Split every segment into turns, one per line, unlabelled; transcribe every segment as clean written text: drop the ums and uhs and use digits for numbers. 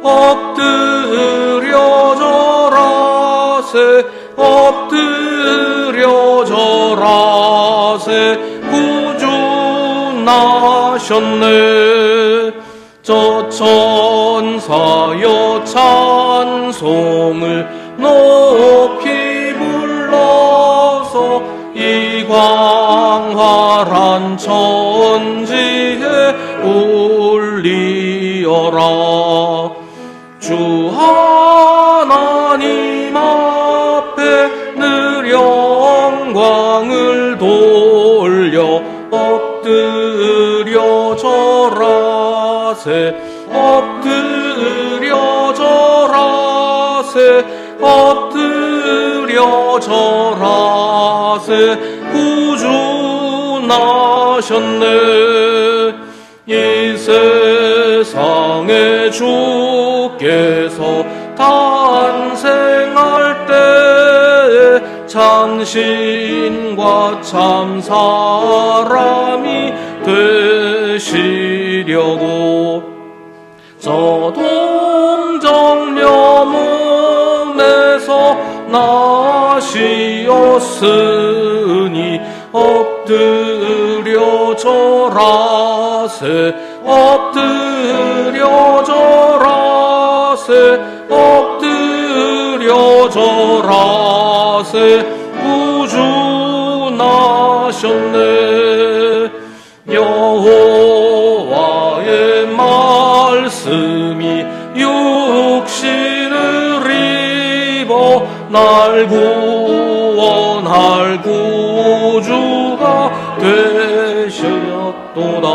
엎드려 절하세 엎드려 절하세 구주 나셨네. 저 천사여 찬송을 높이 불러서 이 광활한 천지에 올리어라. 주 하나님 앞에 늘 영광을 돌려 엎드려 절하세 엎드려 절하세 엎드려 절하세 구주 나셨네. 이 세상에 주께서 탄생할 때에 장신과 참 사람이 되시려고 저 동정녀 몸에서 나시었으니 엎드려 절하세 엎드려 절하세 엎드려 절하세 구주 나셨네. 여호와의 말씀이 육신을 입어 날 구원할 구주가 되셨도다.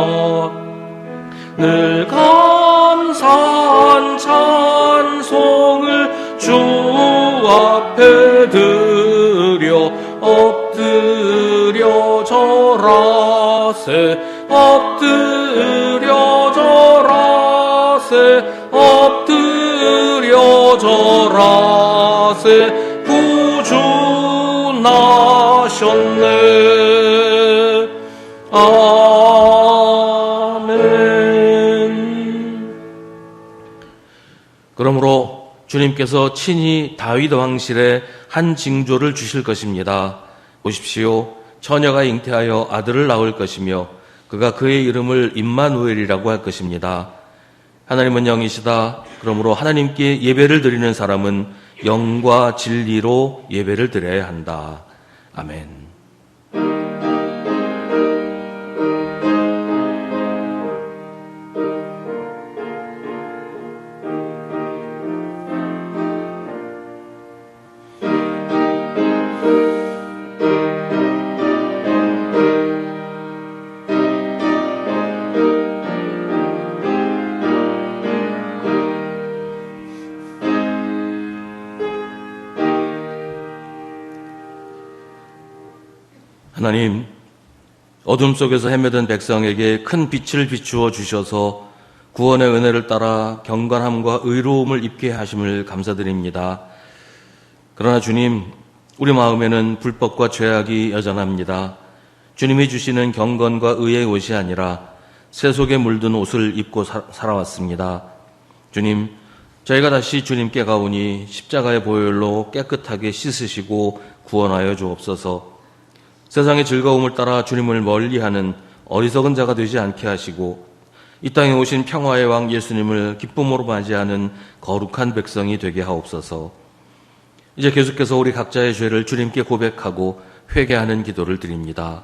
늘 감사한 찬송을 주 앞에 드려 엎드려 절하세 엎드려 절하세 엎드려 절하세 구주 나셨네. 아멘. 그러므로 주님께서 친히 다윗 왕실에 한 징조를 주실 것입니다. 보십시오. 처녀가 잉태하여 아들을 낳을 것이며 그가 그의 이름을 임마누엘이라고 할 것입니다. 하나님은 영이시다. 그러므로 하나님께 예배를 드리는 사람은 영과 진리로 예배를 드려야 한다. 아멘. 하나님, 어둠 속에서 헤매던 백성에게 큰 빛을 비추어 주셔서 구원의 은혜를 따라 경건함과 의로움을 입게 하심을 감사드립니다. 그러나 주님, 우리 마음에는 불법과 죄악이 여전합니다. 주님이 주시는 경건과 의의 옷이 아니라 세속에 물든 옷을 입고 살아왔습니다. 주님, 저희가 다시 주님께 가오니 십자가의 보혈로 깨끗하게 씻으시고 구원하여 주옵소서. 세상의 즐거움을 따라 주님을 멀리하는 어리석은 자가 되지 않게 하시고 이 땅에 오신 평화의 왕 예수님을 기쁨으로 맞이하는 거룩한 백성이 되게 하옵소서. 이제 계속해서 우리 각자의 죄를 주님께 고백하고 회개하는 기도를 드립니다.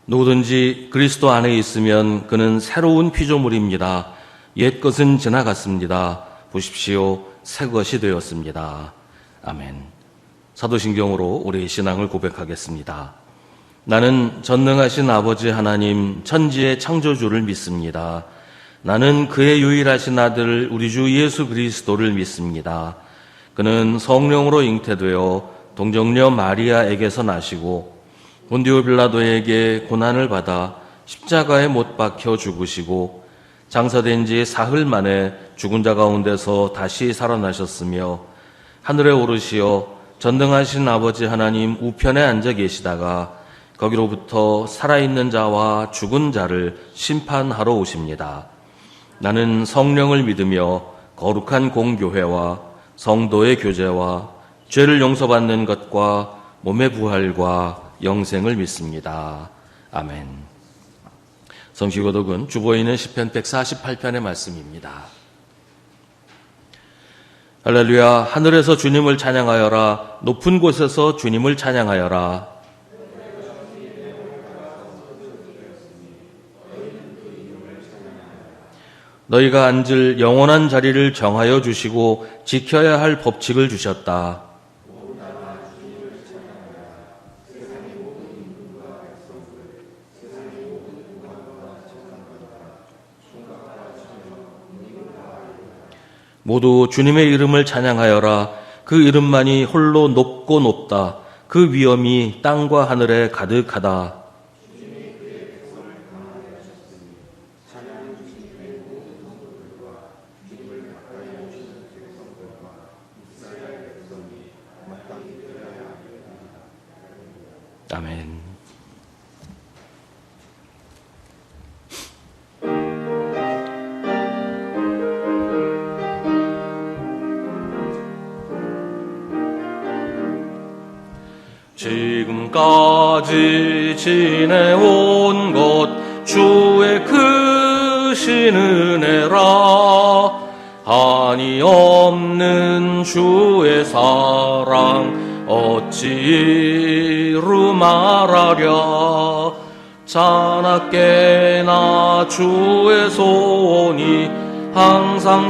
누구든지 그리스도 안에 있으면 그는 새로운 피조물입니다. 옛 것은 지나갔습니다. 보십시오. 새 것이 되었습니다. 아멘. 사도신경으로 우리의 신앙을 고백하겠습니다. 나는 전능하신 아버지 하나님 천지의 창조주를 믿습니다. 나는 그의 유일하신 아들 우리 주 예수 그리스도를 믿습니다. 그는 성령으로 잉태되어 동정녀 마리아에게서 나시고 본디오 빌라도에게 고난을 받아 십자가에 못 박혀 죽으시고 장사된 지 사흘 만에 죽은 자 가운데서 다시 살아나셨으며 하늘에 오르시어 전능하신 아버지 하나님 우편에 앉아 계시다가 거기로부터 살아있는 자와 죽은 자를 심판하러 오십니다. 나는 성령을 믿으며 거룩한 공교회와 성도의 교제와 죄를 용서받는 것과 몸의 부활과 영생을 믿습니다. 아멘. 성시고독은 주보이는 시편 148편의 말씀입니다. 할렐루야. 하늘에서 주님을 찬양하여라. 높은 곳에서 주님을 찬양하여라. 너희가 앉을 영원한 자리를 정하여 주시고 지켜야 할 법칙을 주셨다. 모두 주님의 이름을 찬양하여라. 그 이름만이 홀로 높고 높다. 그 위엄이 땅과 하늘에 가득하다. 아멘. 지금까지 지내온 것 주의 크신 은혜라. 한이 없는 주의 사랑 어찌 이루 말하랴. 자나깨나 주의 손이 항상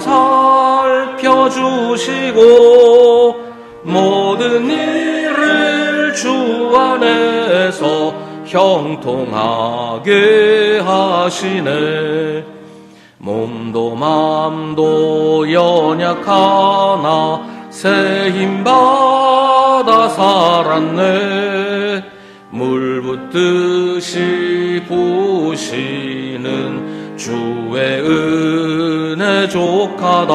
살펴주시고 모든 일을 주 안에서 형통하게 하시네. 몸도 맘도 연약하나 새 힘 받아 살았네. 물 붓듯이 부으시는 주의 은혜 족하다.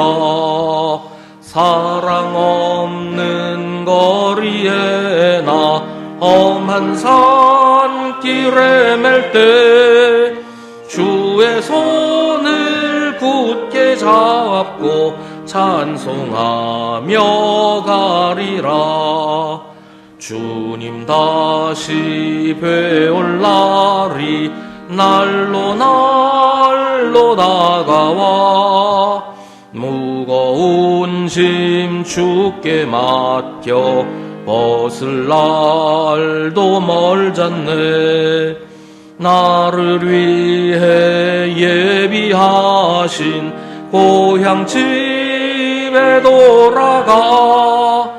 사랑 없는 거리에 나 험한 산길에 맬 때 주의 손을 굳게 잡고 찬송하며 가리라. 주님 다시 뵈올 날이 날로 날로 다가와 무거운 짐 주께 맡겨 벗을 날도 멀잖네. 나를 위해 예비하신 고향 집에 돌아가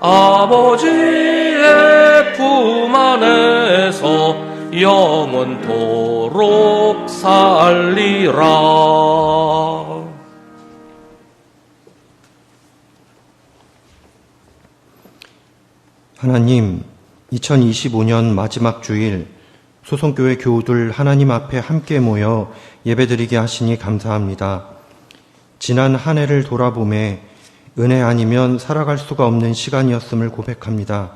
아버지의 품 안에서 영원토록 살리라.
하나님, 2025년 마지막 주일 소송교회 교우들 하나님 앞에 함께 모여 예배드리게 하시니 감사합니다. 지난 한 해를 돌아보매 은혜 아니면 살아갈 수가 없는 시간이었음을 고백합니다.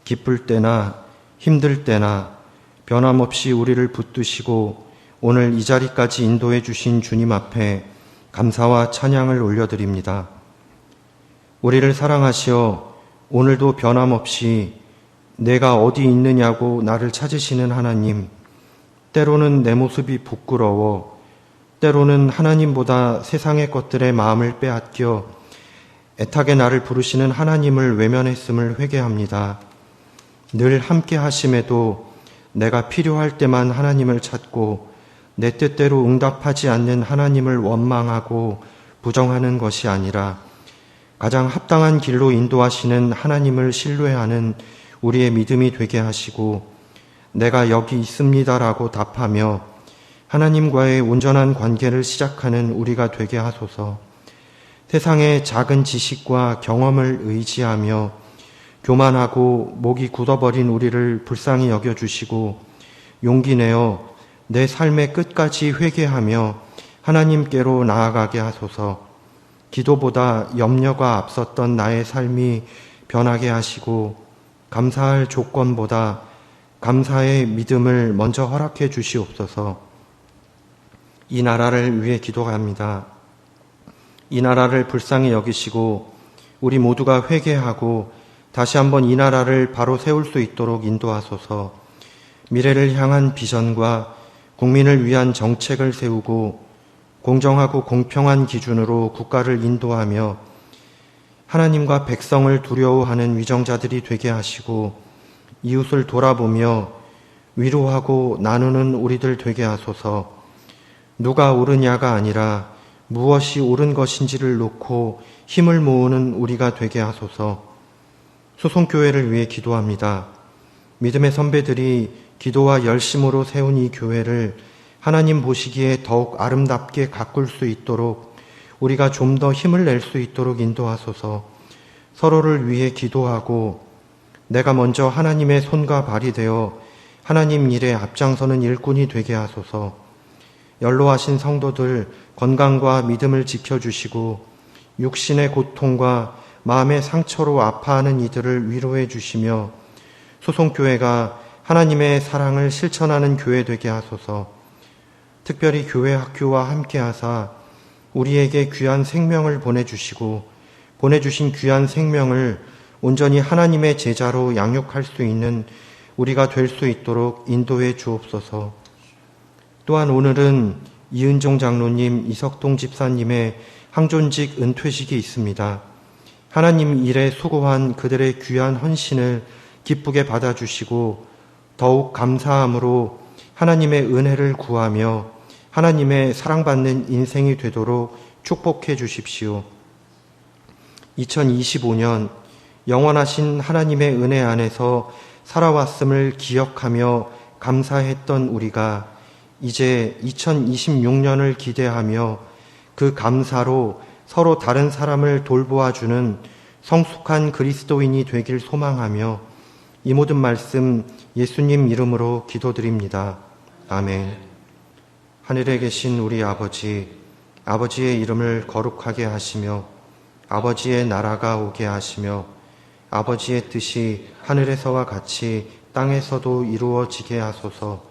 기쁠 때나 힘들 때나 변함없이 우리를 붙드시고 오늘 이 자리까지 인도해 주신 주님 앞에 감사와 찬양을 올려드립니다. 우리를 사랑하시어 오늘도 변함없이 내가 어디 있느냐고 나를 찾으시는 하나님, 때로는 내 모습이 부끄러워, 때로는 하나님보다 세상의 것들에 마음을 빼앗겨 애타게 나를 부르시는 하나님을 외면했음을 회개합니다. 늘 함께 하심에도 내가 필요할 때만 하나님을 찾고 내 뜻대로 응답하지 않는 하나님을 원망하고 부정하는 것이 아니라 가장 합당한 길로 인도하시는 하나님을 신뢰하는 우리의 믿음이 되게 하시고 내가 여기 있습니다라고 답하며 하나님과의 온전한 관계를 시작하는 우리가 되게 하소서. 세상의 작은 지식과 경험을 의지하며 교만하고 목이 굳어버린 우리를 불쌍히 여겨주시고 용기 내어 내 삶의 끝까지 회개하며 하나님께로 나아가게 하소서. 기도보다 염려가 앞섰던 나의 삶이 변하게 하시고 감사할 조건보다 감사의 믿음을 먼저 허락해 주시옵소서. 이 나라를 위해 기도합니다. 이 나라를 불쌍히 여기시고 우리 모두가 회개하고 다시 한번 이 나라를 바로 세울 수 있도록 인도하소서. 미래를 향한 비전과 국민을 위한 정책을 세우고 공정하고 공평한 기준으로 국가를 인도하며 하나님과 백성을 두려워하는 위정자들이 되게 하시고 이웃을 돌아보며 위로하고 나누는 우리들 되게 하소서. 누가 옳으냐가 아니라 무엇이 옳은 것인지를 놓고 힘을 모으는 우리가 되게 하소서. 소송교회를 위해 기도합니다. 믿음의 선배들이 기도와 열심으로 세운 이 교회를 하나님 보시기에 더욱 아름답게 가꿀 수 있도록 우리가 좀 더 힘을 낼 수 있도록 인도하소서. 서로를 위해 기도하고 내가 먼저 하나님의 손과 발이 되어 하나님 일에 앞장서는 일꾼이 되게 하소서. 연로하신 성도들 건강과 믿음을 지켜주시고 육신의 고통과 마음의 상처로 아파하는 이들을 위로해 주시며 소송교회가 하나님의 사랑을 실천하는 교회 되게 하소서. 특별히 교회 학교와 함께 하사 우리에게 귀한 생명을 보내주시고 보내주신 귀한 생명을 온전히 하나님의 제자로 양육할 수 있는 우리가 될 수 있도록 인도해 주옵소서. 또한 오늘은 이은종 장로님, 이석동 집사님의 항존직 은퇴식이 있습니다. 하나님 일에 수고한 그들의 귀한 헌신을 기쁘게 받아주시고 더욱 감사함으로 하나님의 은혜를 구하며 하나님의 사랑받는 인생이 되도록 축복해 주십시오. 2025년 영원하신 하나님의 은혜 안에서 살아왔음을 기억하며 감사했던 우리가 이제 2026년을 기대하며 그 감사로 서로 다른 사람을 돌보아주는 성숙한 그리스도인이 되길 소망하며 이 모든 말씀 예수님 이름으로 기도드립니다. 아멘. 하늘에 계신 우리 아버지, 아버지의 이름을 거룩하게 하시며 아버지의 나라가 오게 하시며 아버지의 뜻이 하늘에서와 같이 땅에서도 이루어지게 하소서.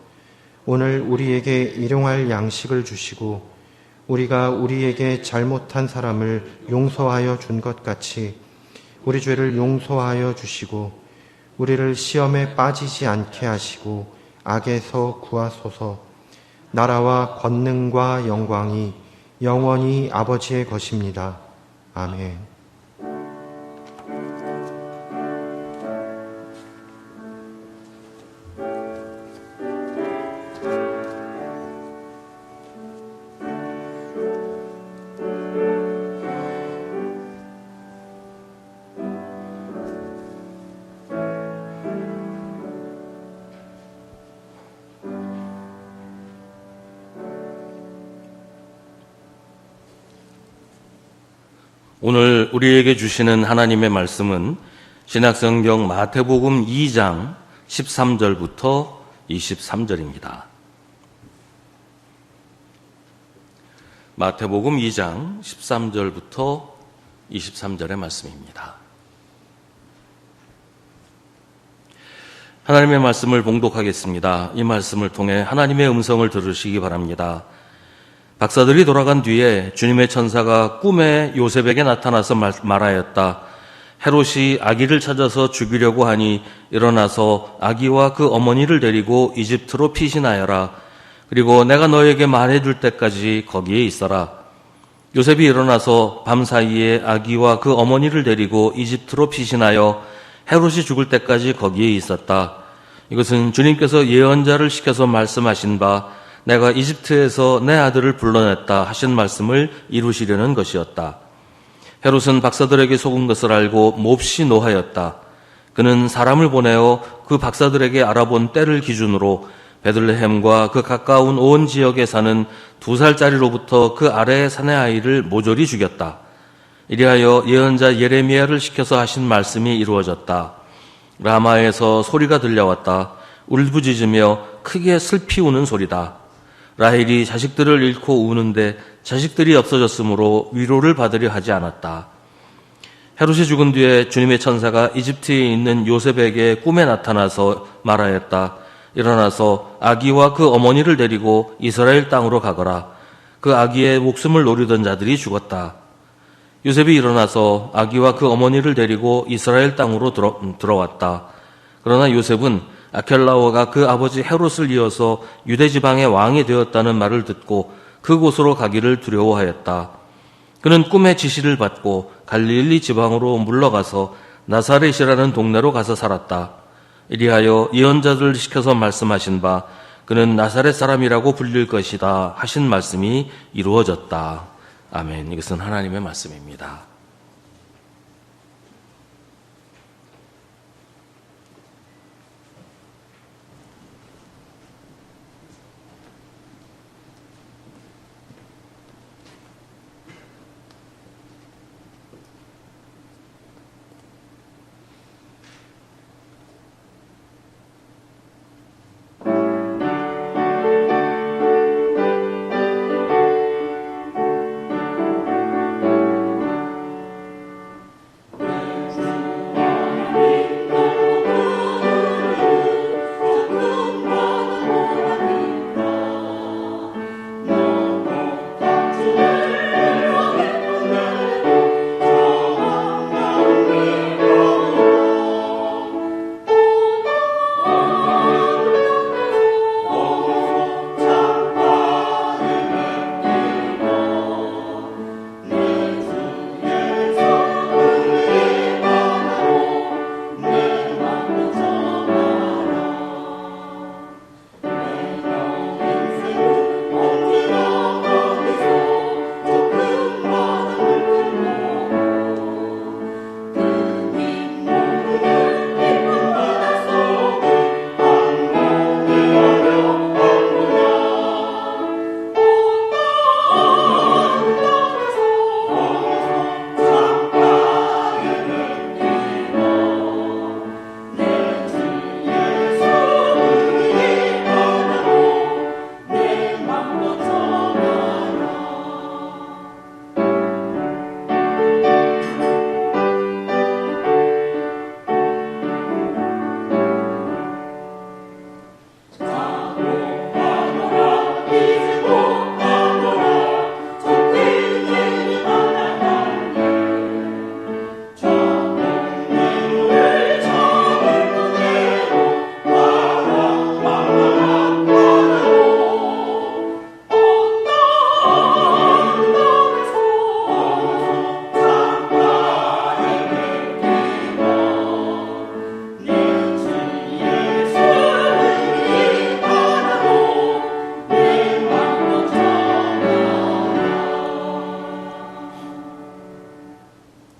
오늘 우리에게 일용할 양식을 주시고 우리가 우리에게 잘못한 사람을 용서하여 준 것 같이 우리 죄를 용서하여 주시고 우리를 시험에 빠지지 않게 하시고 악에서 구하소서. 나라와 권능과 영광이 영원히 아버지의 것입니다. 아멘.
오늘 우리에게 주시는 하나님의 말씀은 신약성경 마태복음 2장 13절부터 23절입니다. 마태복음 2장 13절부터 23절의 말씀입니다. 하나님의 말씀을 봉독하겠습니다. 이 말씀을 통해 하나님의 음성을 들으시기 바랍니다. 박사들이 돌아간 뒤에 주님의 천사가 꿈에 요셉에게 나타나서 말하였다. 헤롯이 아기를 찾아서 죽이려고 하니 일어나서 아기와 그 어머니를 데리고 이집트로 피신하여라. 그리고 내가 너에게 말해줄 때까지 거기에 있어라. 요셉이 일어나서 밤사이에 아기와 그 어머니를 데리고 이집트로 피신하여 헤롯이 죽을 때까지 거기에 있었다. 이것은 주님께서 예언자를 시켜서 말씀하신 바 내가 이집트에서 내 아들을 불러냈다 하신 말씀을 이루시려는 것이었다. 헤롯은 박사들에게 속은 것을 알고 몹시 노하였다. 그는 사람을 보내어 그 박사들에게 알아본 때를 기준으로 베들레헴과 그 가까운 온 지역에 사는 2살짜리로부터 그 아래의 사내 아이를 모조리 죽였다. 이리하여 예언자 예레미야를 시켜서 하신 말씀이 이루어졌다. 라마에서 소리가 들려왔다. 울부짖으며 크게 슬피 우는 소리다. 라헬이 자식들을 잃고 우는데 자식들이 없어졌으므로 위로를 받으려 하지 않았다. 헤롯이 죽은 뒤에 주님의 천사가 이집트에 있는 요셉에게 꿈에 나타나서 말하였다. 일어나서 아기와 그 어머니를 데리고 이스라엘 땅으로 가거라. 그 아기의 목숨을 노리던 자들이 죽었다. 요셉이 일어나서 아기와 그 어머니를 데리고 이스라엘 땅으로 들어왔다. 그러나 요셉은 아켈라오가 그 아버지 헤롯을 이어서 유대 지방의 왕이 되었다는 말을 듣고 그곳으로 가기를 두려워하였다. 그는 꿈의 지시를 받고 갈릴리 지방으로 물러가서 나사렛이라는 동네로 가서 살았다. 이리하여 예언자들을 시켜서 말씀하신 바 그는 나사렛 사람이라고 불릴 것이다 하신 말씀이 이루어졌다. 아멘. 이것은 하나님의 말씀입니다.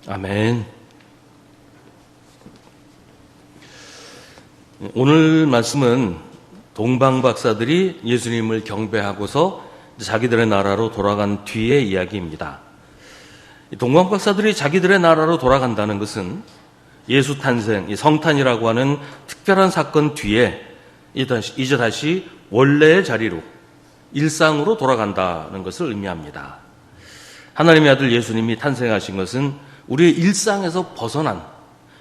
아멘. 오늘 말씀은 동방 박사들이 예수님을 경배하고서 자기들의 나라로 돌아간 뒤의 이야기입니다. 동방 박사들이 자기들의 나라로 돌아간다는 것은 예수 탄생, 성탄이라고 하는 특별한 사건 뒤에 이제 다시 원래의 자리로, 일상으로 돌아간다는 것을 의미합니다. 하나님의 아들 예수님이 탄생하신 것은 우리의 일상에서 벗어난,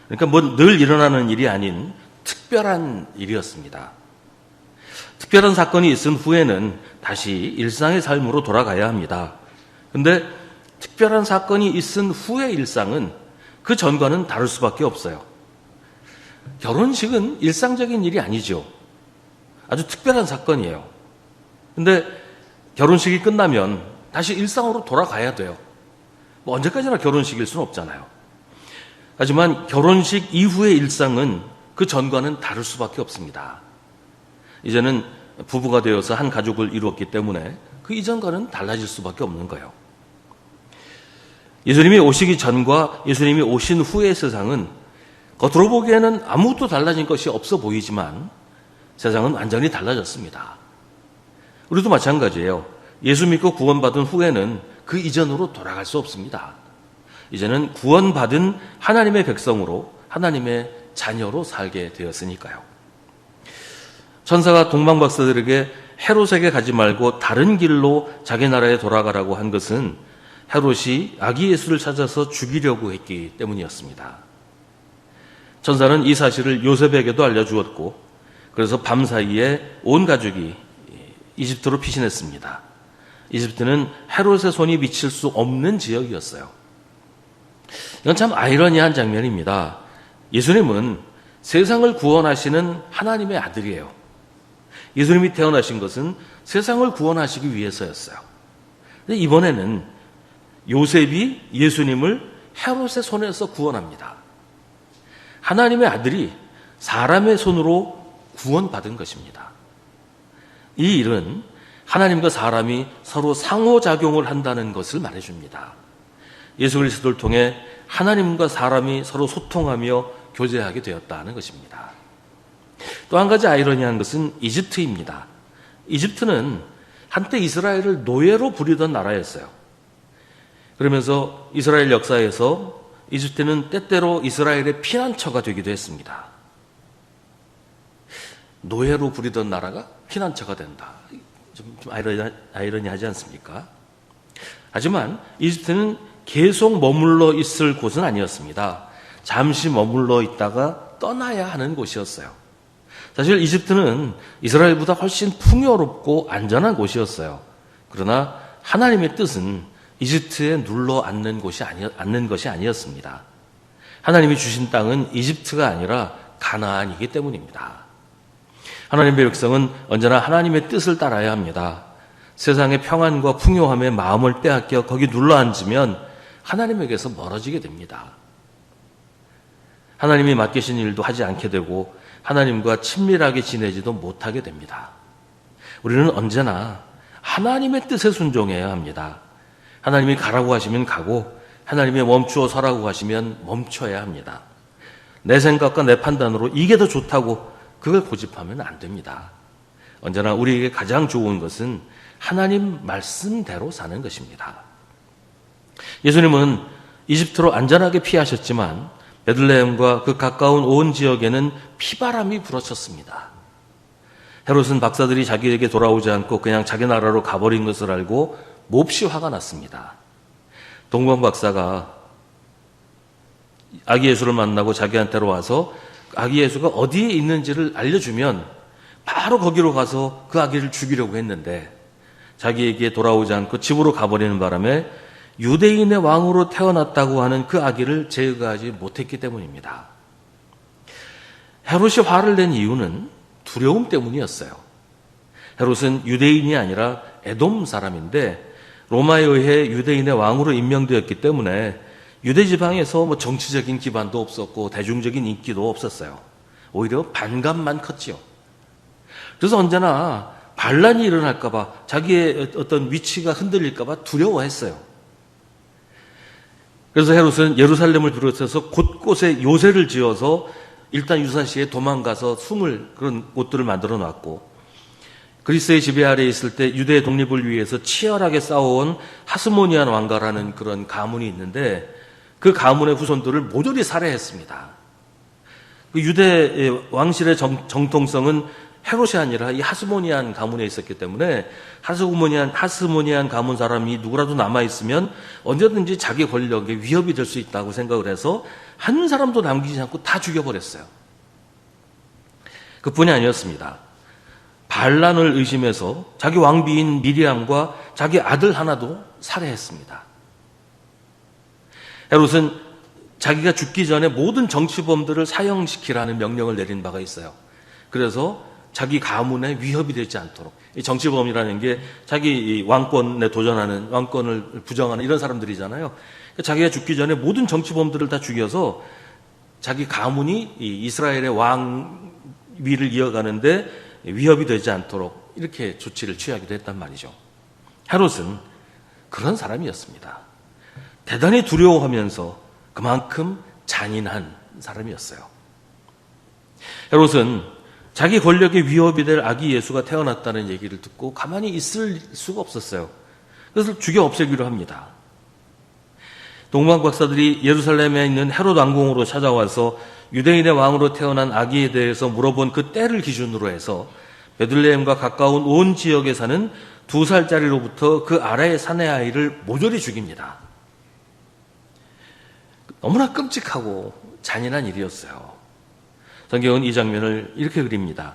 그러니까 뭐 늘 일어나는 일이 아닌 특별한 일이었습니다. 특별한 사건이 있은 후에는 다시 일상의 삶으로 돌아가야 합니다. 그런데 특별한 사건이 있은 후의 일상은 그 전과는 다를 수밖에 없어요. 결혼식은 일상적인 일이 아니죠. 아주 특별한 사건이에요. 근데 결혼식이 끝나면 다시 일상으로 돌아가야 돼요. 뭐 언제까지나 결혼식일 수는 없잖아요. 하지만 결혼식 이후의 일상은 그 전과는 다를 수밖에 없습니다. 이제는 부부가 되어서 한 가족을 이루었기 때문에 그 이전과는 달라질 수밖에 없는 거예요. 예수님이 오시기 전과 예수님이 오신 후의 세상은 겉으로 보기에는 아무것도 달라진 것이 없어 보이지만 세상은 완전히 달라졌습니다. 우리도 마찬가지예요. 예수 믿고 구원받은 후에는 그 이전으로 돌아갈 수 없습니다. 이제는 구원받은 하나님의 백성으로 하나님의 자녀로 살게 되었으니까요. 천사가 동방박사들에게 헤롯에게 가지 말고 다른 길로 자기 나라에 돌아가라고 한 것은 헤롯이 아기 예수를 찾아서 죽이려고 했기 때문이었습니다. 천사는 이 사실을 요셉에게도 알려주었고 그래서 밤사이에 온 가족이 이집트로 피신했습니다. 이집트는 헤롯의 손이 미칠 수 없는 지역이었어요. 이건 참 아이러니한 장면입니다. 예수님은 세상을 구원하시는 하나님의 아들이에요. 예수님이 태어나신 것은 세상을 구원하시기 위해서였어요. 근데 이번에는 요셉이 예수님을 헤롯의 손에서 구원합니다. 하나님의 아들이 사람의 손으로 구원받은 것입니다. 이 일은 하나님과 사람이 서로 상호작용을 한다는 것을 말해줍니다. 예수 그리스도를 통해 하나님과 사람이 서로 소통하며 교제하게 되었다는 것입니다. 또 한 가지 아이러니한 것은 이집트입니다. 이집트는 한때 이스라엘을 노예로 부리던 나라였어요. 그러면서 이스라엘 역사에서 이집트는 때때로 이스라엘의 피난처가 되기도 했습니다. 노예로 부리던 나라가 피난처가 된다. 좀 아이러니하지 않습니까? 하지만 이집트는 계속 머물러 있을 곳은 아니었습니다. 잠시 머물러 있다가 떠나야 하는 곳이었어요. 사실 이집트는 이스라엘보다 훨씬 풍요롭고 안전한 곳이었어요. 그러나 하나님의 뜻은 이집트에 눌러 앉는 것이 아니었습니다. 하나님이 주신 땅은 이집트가 아니라 가나안이기 때문입니다. 하나님의 백성은 언제나 하나님의 뜻을 따라야 합니다. 세상의 평안과 풍요함에 마음을 빼앗겨 거기 눌러 앉으면 하나님에게서 멀어지게 됩니다. 하나님이 맡기신 일도 하지 않게 되고 하나님과 친밀하게 지내지도 못하게 됩니다. 우리는 언제나 하나님의 뜻에 순종해야 합니다. 하나님이 가라고 하시면 가고 하나님이 멈추어 서라고 하시면 멈춰야 합니다. 내 생각과 내 판단으로 이게 더 좋다고 그걸 고집하면 안 됩니다. 언제나 우리에게 가장 좋은 것은 하나님 말씀대로 사는 것입니다. 예수님은 이집트로 안전하게 피하셨지만 베들레헴과 그 가까운 온 지역에는 피바람이 불어쳤습니다. 헤롯은 박사들이 자기에게 돌아오지 않고 그냥 자기 나라로 가버린 것을 알고 몹시 화가 났습니다. 동방 박사가 아기 예수를 만나고 자기한테로 와서 아기 예수가 어디에 있는지를 알려주면 바로 거기로 가서 그 아기를 죽이려고 했는데 자기에게 돌아오지 않고 집으로 가버리는 바람에 유대인의 왕으로 태어났다고 하는 그 아기를 제거하지 못했기 때문입니다. 헤롯이 화를 낸 이유는 두려움 때문이었어요. 헤롯은 유대인이 아니라 에돔 사람인데 로마에 의해 유대인의 왕으로 임명되었기 때문에 유대 지방에서 정치적인 기반도 없었고 대중적인 인기도 없었어요. 오히려 반감만 컸지요. 그래서 언제나 반란이 일어날까봐 자기의 어떤 위치가 흔들릴까봐 두려워했어요. 그래서 헤롯은 예루살렘을 비롯해서 곳곳에 요새를 지어서 일단 유사시에 도망가서 숨을 그런 곳들을 만들어 놨고 그리스의 지배 아래에 있을 때 유대의 독립을 위해서 치열하게 싸워온 하스모니안 왕가라는 그런 가문이 있는데 그 가문의 후손들을 모조리 살해했습니다. 그 유대 왕실의 정통성은 헤롯이 아니라 이 하스모니안 가문에 있었기 때문에 하스모니안 가문 사람이 누구라도 남아있으면 언제든지 자기 권력에 위협이 될 수 있다고 생각을 해서 한 사람도 남기지 않고 다 죽여버렸어요. 그뿐이 아니었습니다. 반란을 의심해서 자기 왕비인 미리암과 자기 아들 하나도 살해했습니다. 헤롯은 자기가 죽기 전에 모든 정치범들을 사형시키라는 명령을 내린 바가 있어요. 그래서 자기 가문에 위협이 되지 않도록 이 정치범이라는 게 자기 왕권에 도전하는 왕권을 부정하는 이런 사람들이잖아요. 그러니까 자기가 죽기 전에 모든 정치범들을 다 죽여서 자기 가문이 이 이스라엘의 왕위를 이어가는데 위협이 되지 않도록 이렇게 조치를 취하기도 했단 말이죠. 헤롯은 그런 사람이었습니다. 대단히 두려워하면서 그만큼 잔인한 사람이었어요. 헤롯은 자기 권력의 위협이 될 아기 예수가 태어났다는 얘기를 듣고 가만히 있을 수가 없었어요. 그래서 죽여 없애기로 합니다. 동방 박사들이 예루살렘에 있는 헤롯 왕궁으로 찾아와서 유대인의 왕으로 태어난 아기에 대해서 물어본 그 때를 기준으로 해서 베들레헴과 가까운 온 지역에 사는 2살짜리로부터 그 아래의 사내 아이를 모조리 죽입니다. 너무나 끔찍하고 잔인한 일이었어요. 성경은 이 장면을 이렇게 그립니다.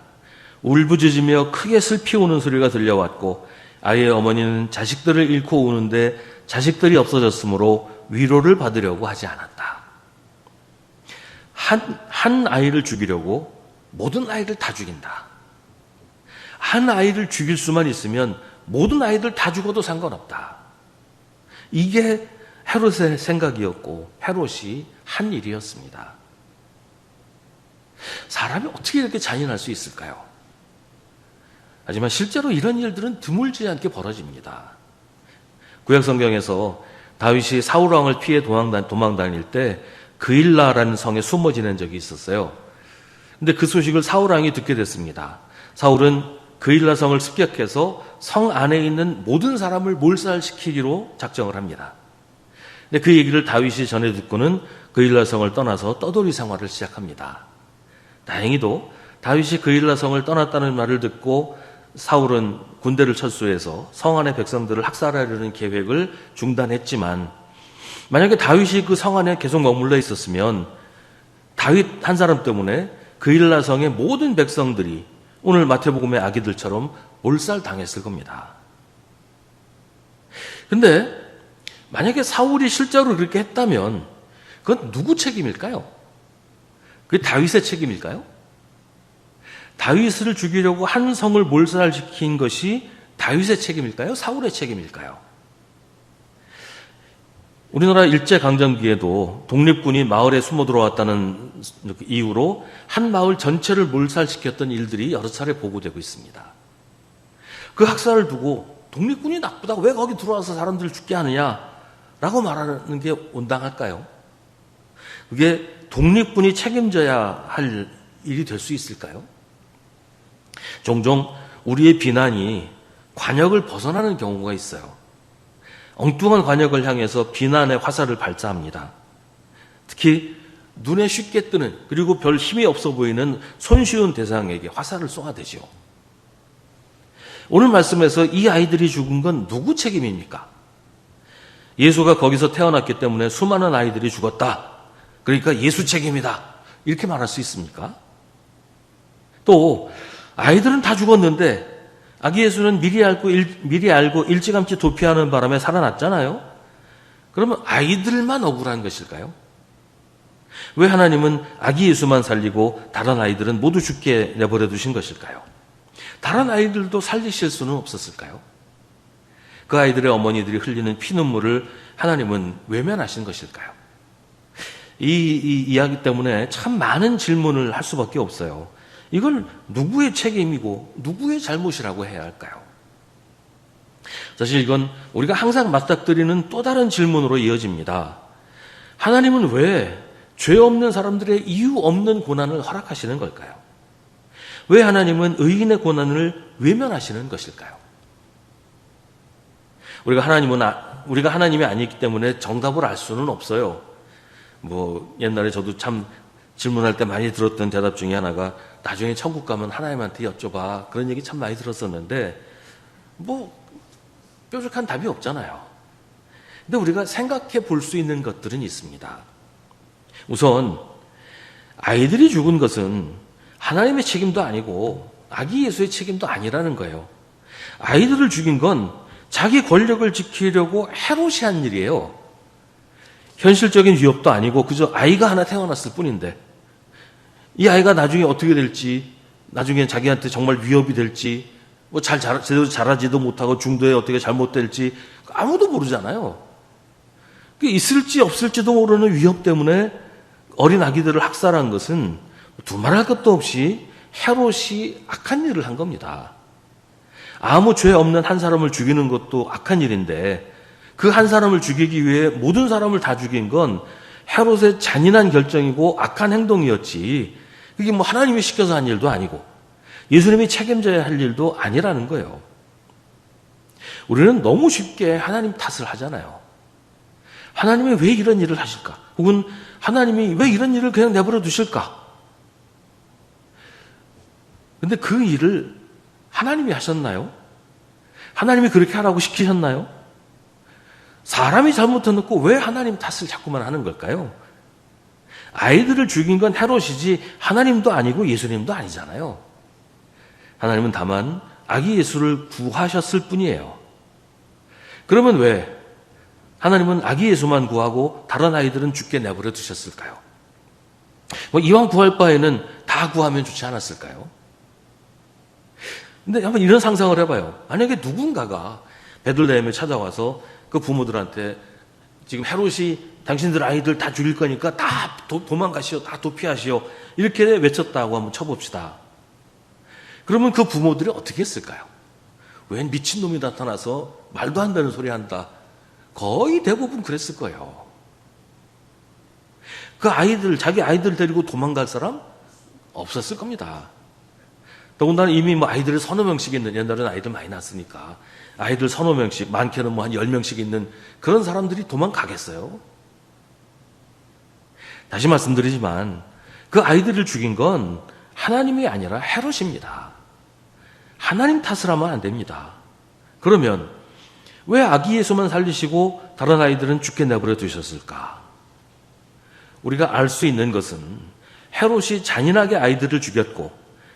울부짖으며 크게 슬피 우는 소리가 들려왔고 아이의 어머니는 자식들을 잃고 우는데 자식들이 없어졌으므로 위로를 받으려고 하지 않았다. 한 아이를 죽이려고 모든 아이를 다 죽인다. 한 아이를 죽일 수만 있으면 모든 아이들 다 죽어도 상관없다. 이게 헤롯의 생각이었고 헤롯이 한 일이었습니다. 사람이 어떻게 이렇게 잔인할 수 있을까요? 하지만 실제로 이런 일들은 드물지 않게 벌어집니다. 구약성경에서 다윗이 사울왕을 피해 도망다닐 때 그일라라는 성에 숨어 지낸 적이 있었어요. 근데 그 소식을 사울왕이 듣게 됐습니다. 사울은 그일라 성을 습격해서 성 안에 있는 모든 사람을 몰살시키기로 작정을 합니다. 근데 그 얘기를 다윗이 전해 듣고는 그일라 성을 떠나서 떠돌이 생활을 시작합니다. 다행히도 다윗이 그일라 성을 떠났다는 말을 듣고 사울은 군대를 철수해서 성 안의 백성들을 학살하려는 계획을 중단했지만 만약에 다윗이 그 성 안에 계속 머물러 있었으면 다윗 한 사람 때문에 그일라 성의 모든 백성들이 오늘 마태복음의 아기들처럼 몰살당했을 겁니다. 근데 만약에 사울이 실제로 그렇게 했다면 그건 누구 책임일까요? 그게 다윗의 책임일까요? 다윗을 죽이려고 한 성을 몰살시킨 것이 다윗의 책임일까요? 사울의 책임일까요? 우리나라 일제강점기에도 독립군이 마을에 숨어 들어왔다는 이유로 한 마을 전체를 몰살시켰던 일들이 여러 차례 보고되고 있습니다. 그 학살을 두고 독립군이 나쁘다고 왜 거기 들어와서 사람들을 죽게 하느냐라고 말하는 게 온당할까요? 그게 독립군이 책임져야 할 일이 될 수 있을까요? 종종 우리의 비난이 관역을 벗어나는 경우가 있어요. 엉뚱한 관역을 향해서 비난의 화살을 발사합니다. 특히 눈에 쉽게 뜨는 그리고 별 힘이 없어 보이는 손쉬운 대상에게 화살을 쏘아대죠. 오늘 말씀에서 이 아이들이 죽은 건 누구 책임입니까? 예수가 거기서 태어났기 때문에 수많은 아이들이 죽었다. 그러니까 예수 책임이다. 이렇게 말할 수 있습니까? 또 아이들은 다 죽었는데 아기 예수는 미리 알고 일찌감치 도피하는 바람에 살아났잖아요. 그러면 아이들만 억울한 것일까요? 왜 하나님은 아기 예수만 살리고 다른 아이들은 모두 죽게 내버려 두신 것일까요? 다른 아이들도 살리실 수는 없었을까요? 그 아이들의 어머니들이 흘리는 피눈물을 하나님은 외면하신 것일까요? 이 이야기 때문에 참 많은 질문을 할 수밖에 없어요. 이걸 누구의 책임이고 누구의 잘못이라고 해야 할까요? 사실 이건 우리가 항상 맞닥뜨리는 또 다른 질문으로 이어집니다. 하나님은 왜 죄 없는 사람들의 이유 없는 고난을 허락하시는 걸까요? 왜 하나님은 의인의 고난을 외면하시는 것일까요? 우리가 하나님이 아니기 때문에 정답을 알 수는 없어요. 옛날에 저도 참 질문할 때 많이 들었던 대답 중에 하나가 나중에 천국 가면 하나님한테 여쭤봐. 그런 얘기 참 많이 들었었는데 뾰족한 답이 없잖아요. 근데 우리가 생각해 볼 수 있는 것들은 있습니다. 우선 아이들이 죽은 것은 하나님의 책임도 아니고 아기 예수의 책임도 아니라는 거예요. 아이들을 죽인 건 자기 권력을 지키려고 헤롯이 한 일이에요. 현실적인 위협도 아니고 그저 아이가 하나 태어났을 뿐인데 이 아이가 나중에 어떻게 될지, 나중에 자기한테 정말 위협이 될지, 제대로 자라지도 못하고 중도에 어떻게 잘못될지 아무도 모르잖아요. 있을지 없을지도 모르는 위협 때문에 어린 아기들을 학살한 것은 두말할 것도 없이 헤롯이 악한 일을 한 겁니다. 아무 죄 없는 한 사람을 죽이는 것도 악한 일인데 그 한 사람을 죽이기 위해 모든 사람을 다 죽인 건 헤롯의 잔인한 결정이고 악한 행동이었지, 그게 뭐 하나님이 시켜서 한 일도 아니고 예수님이 책임져야 할 일도 아니라는 거예요. 우리는 너무 쉽게 하나님 탓을 하잖아요. 하나님이 왜 이런 일을 하실까? 혹은 하나님이 왜 이런 일을 그냥 내버려 두실까? 근데 그 일을 하나님이 하셨나요? 하나님이 그렇게 하라고 시키셨나요? 사람이 잘못해놓고 왜 하나님 탓을 자꾸만 하는 걸까요? 아이들을 죽인 건 헤롯이지 하나님도 아니고 예수님도 아니잖아요. 하나님은 다만 아기 예수를 구하셨을 뿐이에요. 그러면 왜 하나님은 아기 예수만 구하고 다른 아이들은 죽게 내버려 두셨을까요? 뭐 이왕 구할 바에는 다 구하면 좋지 않았을까요? 근데 한번 이런 상상을 해봐요. 만약에 누군가가 베들레헴에 찾아와서 그 부모들한테 지금 헤롯이 당신들 아이들 다 죽일 거니까 다 도망가시오, 다 도피하시오, 이렇게 외쳤다고 한번 쳐봅시다. 그러면 그 부모들이 어떻게 했을까요? 웬 미친놈이 나타나서 말도 안 되는 소리 한다. 거의 대부분 그랬을 거예요. 그 아이들, 자기 아이들 데리고 도망갈 사람 없었을 겁니다. 더군다나 이미 뭐 아이들이 서너 명씩 있는, 옛날에는 아이들 많이 낳았으니까 아이들 서너 명씩, 많게는 뭐 한 10명씩 있는 그런 사람들이 도망가겠어요? 다시 말씀드리지만 그 아이들을 죽인 건 하나님이 아니라 헤롯입니다. 하나님 탓을 하면 안 됩니다. 그러면 왜 아기 예수만 살리시고 다른 아이들은 죽게 내버려 두셨을까? 우리가 알 수 있는 것은 헤롯이 잔인하게 아이들을 죽였고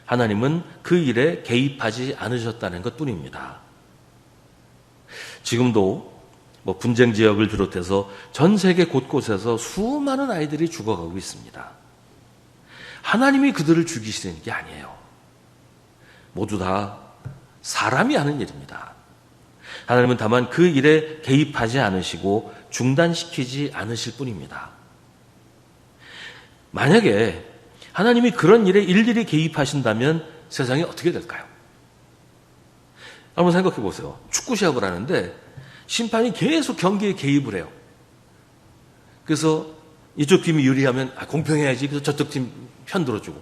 하나님은 그 일에 개입하지 않으셨다는 것뿐입니다. 지금도 뭐 분쟁 지역을 비롯해서 전 세계 곳곳에서 수많은 아이들이 죽어가고 있습니다. 하나님이 그들을 죽이시는 게 아니에요. 모두 다 사람이 하는 일입니다. 하나님은 다만 그 일에 개입하지 않으시고 중단시키지 않으실 뿐입니다. 만약에 하나님이 그런 일에 일일이 개입하신다면 세상이 어떻게 될까요? 한번 생각해 보세요. 축구 시합을 하는데 심판이 계속 경기에 개입을 해요. 그래서 이쪽 팀이 유리하면 공평해야지. 그래서 저쪽 팀 편 들어주고,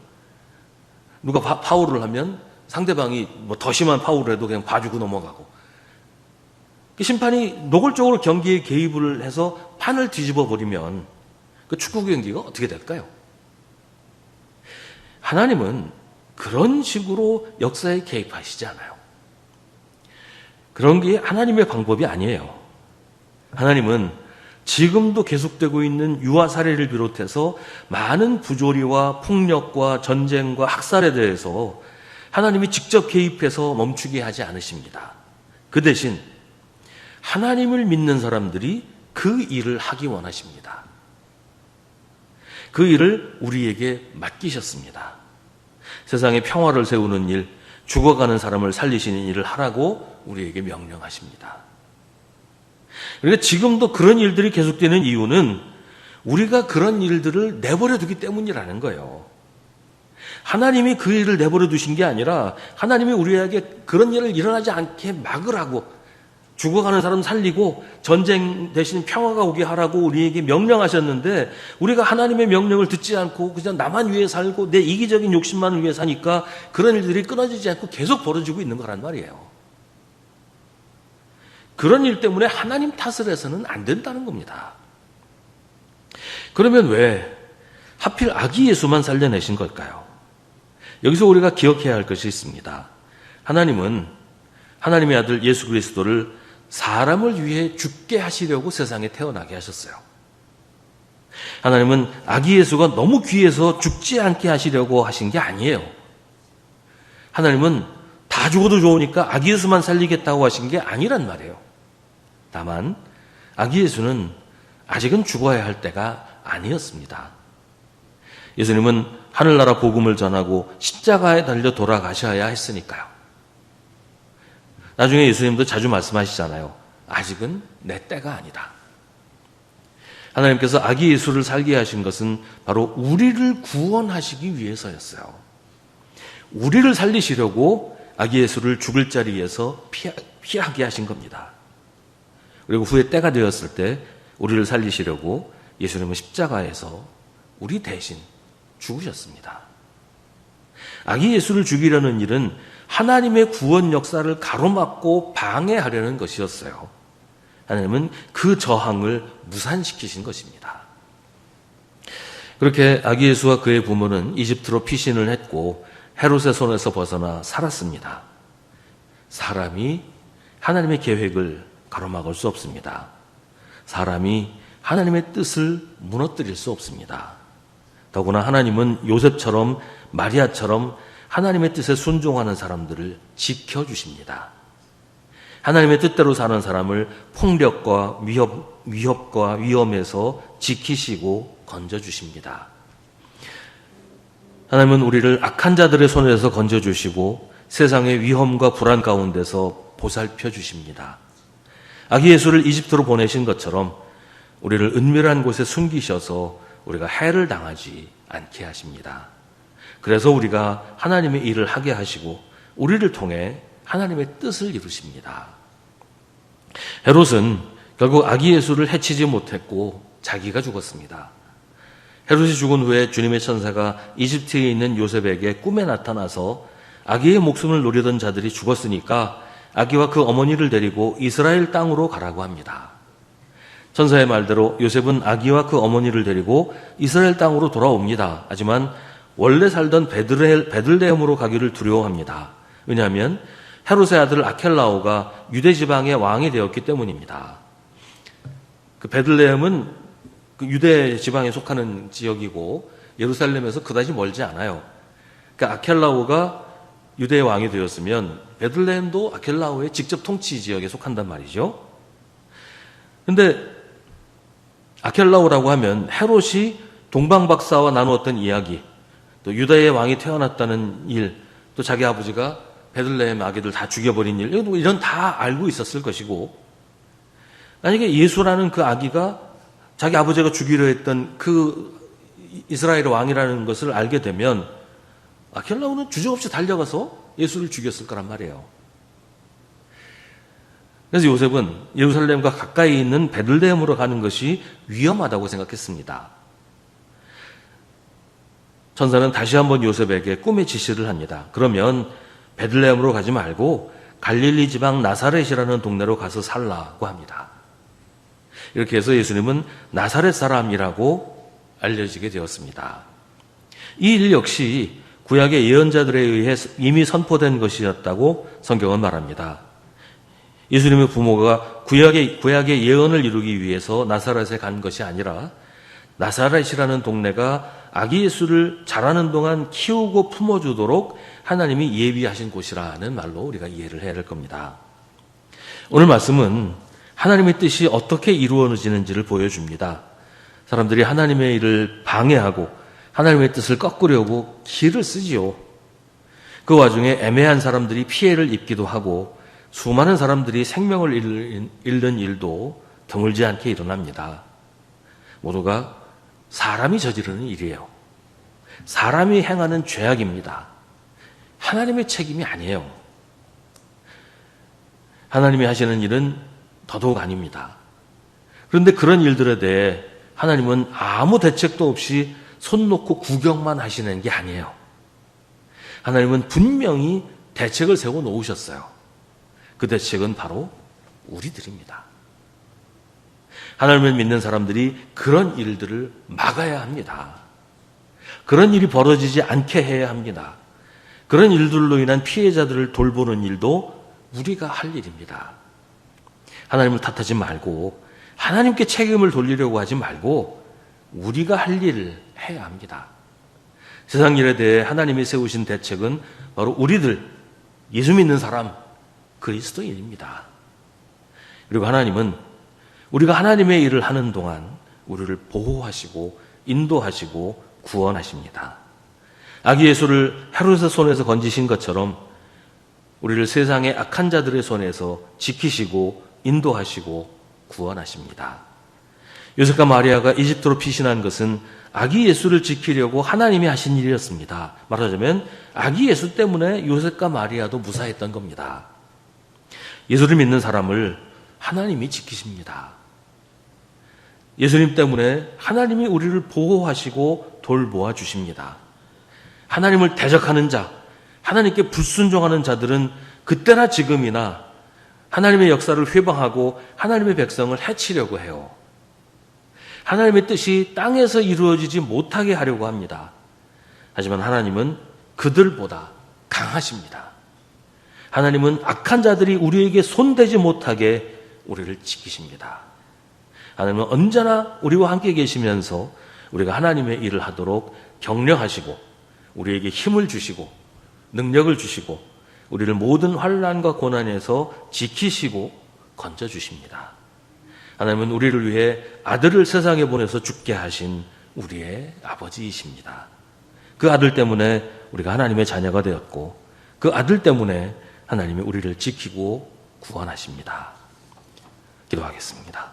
누가 파울을 하면 상대방이 뭐 더 심한 파울을 해도 그냥 봐주고 넘어가고, 심판이 노골적으로 경기에 개입을 해서 판을 뒤집어 버리면 그 축구 경기가 어떻게 될까요? 하나님은 그런 식으로 역사에 개입하시지 않아요. 그런 게 하나님의 방법이 아니에요. 하나님은 지금도 계속되고 있는 유아 살해를 비롯해서 많은 부조리와 폭력과 전쟁과 학살에 대해서 하나님이 직접 개입해서 멈추게 하지 않으십니다. 그 대신 하나님을 믿는 사람들이 그 일을 하기 원하십니다. 그 일을 우리에게 맡기셨습니다. 세상에 평화를 세우는 일, 죽어가는 사람을 살리시는 일을 하라고 우리에게 명령하십니다. 그러니까 지금도 그런 일들이 계속되는 이유는 우리가 그런 일들을 내버려 두기 때문이라는 거예요. 하나님이 그 일을 내버려 두신 게 아니라 하나님이 우리에게 그런 일을 일어나지 않게 막으라고, 죽어가는 사람 살리고 전쟁 대신 평화가 오게 하라고 우리에게 명령하셨는데, 우리가 하나님의 명령을 듣지 않고 그냥 나만 위해 살고 내 이기적인 욕심만을 위해 사니까 그런 일들이 끊어지지 않고 계속 벌어지고 있는 거란 말이에요. 그런 일 때문에 하나님 탓을 해서는 안 된다는 겁니다. 그러면 왜 하필 아기 예수만 살려내신 걸까요? 여기서 우리가 기억해야 할 것이 있습니다. 하나님은 하나님의 아들 예수 그리스도를 사람을 위해 죽게 하시려고 세상에 태어나게 하셨어요. 하나님은 아기 예수가 너무 귀해서 죽지 않게 하시려고 하신 게 아니에요. 하나님은 다 죽어도 좋으니까 아기 예수만 살리겠다고 하신 게 아니란 말이에요. 다만 아기 예수는 아직은 죽어야 할 때가 아니었습니다. 예수님은 하늘나라 복음을 전하고 십자가에 달려 돌아가셔야 했으니까요. 나중에 예수님도 자주 말씀하시잖아요. 아직은 내 때가 아니다. 하나님께서 아기 예수를 살게 하신 것은 바로 우리를 구원하시기 위해서였어요. 우리를 살리시려고 아기 예수를 죽을 자리에서 피하게 하신 겁니다. 그리고 후에 때가 되었을 때 우리를 살리시려고 예수님은 십자가에서 우리 대신 죽으셨습니다. 아기 예수를 죽이려는 일은 하나님의 구원 역사를 가로막고 방해하려는 것이었어요. 하나님은 그 저항을 무산시키신 것입니다. 그렇게 아기 예수와 그의 부모는 이집트로 피신을 했고 헤롯의 손에서 벗어나 살았습니다. 사람이 하나님의 계획을 가로막을 수 없습니다. 사람이 하나님의 뜻을 무너뜨릴 수 없습니다. 더구나 하나님은 요셉처럼 마리아처럼 하나님의 뜻에 순종하는 사람들을 지켜주십니다. 하나님의 뜻대로 사는 사람을 폭력과 위협과 위험에서 지키시고 건져주십니다. 하나님은 우리를 악한 자들의 손에서 건져주시고 세상의 위험과 불안 가운데서 보살펴 주십니다. 아기 예수를 이집트로 보내신 것처럼 우리를 은밀한 곳에 숨기셔서 우리가 해를 당하지 않게 하십니다. 그래서 우리가 하나님의 일을 하게 하시고 우리를 통해 하나님의 뜻을 이루십니다. 헤롯은 결국 아기 예수를 해치지 못했고 자기가 죽었습니다. 헤롯이 죽은 후에 주님의 천사가 이집트에 있는 요셉에게 꿈에 나타나서 아기의 목숨을 노리던 자들이 죽었으니까 아기와 그 어머니를 데리고 이스라엘 땅으로 가라고 합니다. 천사의 말대로 요셉은 아기와 그 어머니를 데리고 이스라엘 땅으로 돌아옵니다. 하지만 원래 살던 베들레헴으로 가기를 두려워합니다. 왜냐하면 헤롯의 아들 아켈라오가 유대 지방의 왕이 되었기 때문입니다. 그 베들레헴은 그 유대 지방에 속하는 지역이고 예루살렘에서 그다지 멀지 않아요. 그러니까 아켈라오가 유대의 왕이 되었으면 베들레헴도 아켈라오의 직접 통치 지역에 속한단 말이죠. 그런데 아켈라오라고 하면 헤롯이 동방박사와 나누었던 이야기, 또 유다의 왕이 태어났다는 일, 또 자기 아버지가 베들레헴 아기들 다 죽여버린 일, 이런 다 알고 있었을 것이고, 만약에 예수라는 그 아기가 자기 아버지가 죽이려 했던 그 이스라엘의 왕이라는 것을 알게 되면 아켈라오는 주저없이 달려가서 예수를 죽였을 거란 말이에요. 그래서 요셉은 예루살렘과 가까이 있는 베들레헴으로 가는 것이 위험하다고 생각했습니다. 천사는 다시 한번 요셉에게 꿈의 지시를 합니다. 그러면 베들레헴으로 가지 말고 갈릴리 지방 나사렛이라는 동네로 가서 살라고 합니다. 이렇게 해서 예수님은 나사렛 사람이라고 알려지게 되었습니다. 이 일 역시 구약의 예언자들에 의해 이미 선포된 것이었다고 성경은 말합니다. 예수님의 부모가 구약의 예언을 이루기 위해서 나사렛에 간 것이 아니라 나사렛이라는 동네가 아기 예수를 자라는 동안 키우고 품어주도록 하나님이 예비하신 곳이라는 말로 우리가 이해를 해야 될 겁니다. 오늘 말씀은 하나님의 뜻이 어떻게 이루어지는지를 보여줍니다. 사람들이 하나님의 일을 방해하고 하나님의 뜻을 꺾으려고 길을 쓰지요. 그 와중에 애매한 사람들이 피해를 입기도 하고 수많은 사람들이 생명을 잃는 일도 드물지 않게 일어납니다. 모두가 사람이 저지르는 일이에요. 사람이 행하는 죄악입니다. 하나님의 책임이 아니에요. 하나님이 하시는 일은 더더욱 아닙니다. 그런데 그런 일들에 대해 하나님은 아무 대책도 없이 손 놓고 구경만 하시는 게 아니에요. 하나님은 분명히 대책을 세워 놓으셨어요. 그 대책은 바로 우리들입니다. 하나님을 믿는 사람들이 그런 일들을 막아야 합니다. 그런 일이 벌어지지 않게 해야 합니다. 그런 일들로 인한 피해자들을 돌보는 일도 우리가 할 일입니다. 하나님을 탓하지 말고 하나님께 책임을 돌리려고 하지 말고 우리가 할 일을 해야 합니다. 세상 일에 대해 하나님이 세우신 대책은 바로 우리들, 예수 믿는 사람, 그리스도인입니다. 그리고 하나님은 우리가 하나님의 일을 하는 동안 우리를 보호하시고 인도하시고 구원하십니다. 아기 예수를 헤롯의 손에서 건지신 것처럼 우리를 세상의 악한 자들의 손에서 지키시고 인도하시고 구원하십니다. 요셉과 마리아가 이집트로 피신한 것은 아기 예수를 지키려고 하나님이 하신 일이었습니다. 말하자면 아기 예수 때문에 요셉과 마리아도 무사했던 겁니다. 예수를 믿는 사람을 하나님이 지키십니다. 예수님 때문에 하나님이 우리를 보호하시고 돌보아 주십니다. 하나님을 대적하는 자, 하나님께 불순종하는 자들은 그때나 지금이나 하나님의 역사를 회방하고 하나님의 백성을 해치려고 해요. 하나님의 뜻이 땅에서 이루어지지 못하게 하려고 합니다. 하지만 하나님은 그들보다 강하십니다. 하나님은 악한 자들이 우리에게 손대지 못하게 우리를 지키십니다. 하나님은 언제나 우리와 함께 계시면서 우리가 하나님의 일을 하도록 격려하시고 우리에게 힘을 주시고 능력을 주시고 우리를 모든 환난과 고난에서 지키시고 건져주십니다. 하나님은 우리를 위해 아들을 세상에 보내서 죽게 하신 우리의 아버지이십니다. 그 아들 때문에 우리가 하나님의 자녀가 되었고 그 아들 때문에 하나님이 우리를 지키고 구원하십니다. 기도하겠습니다.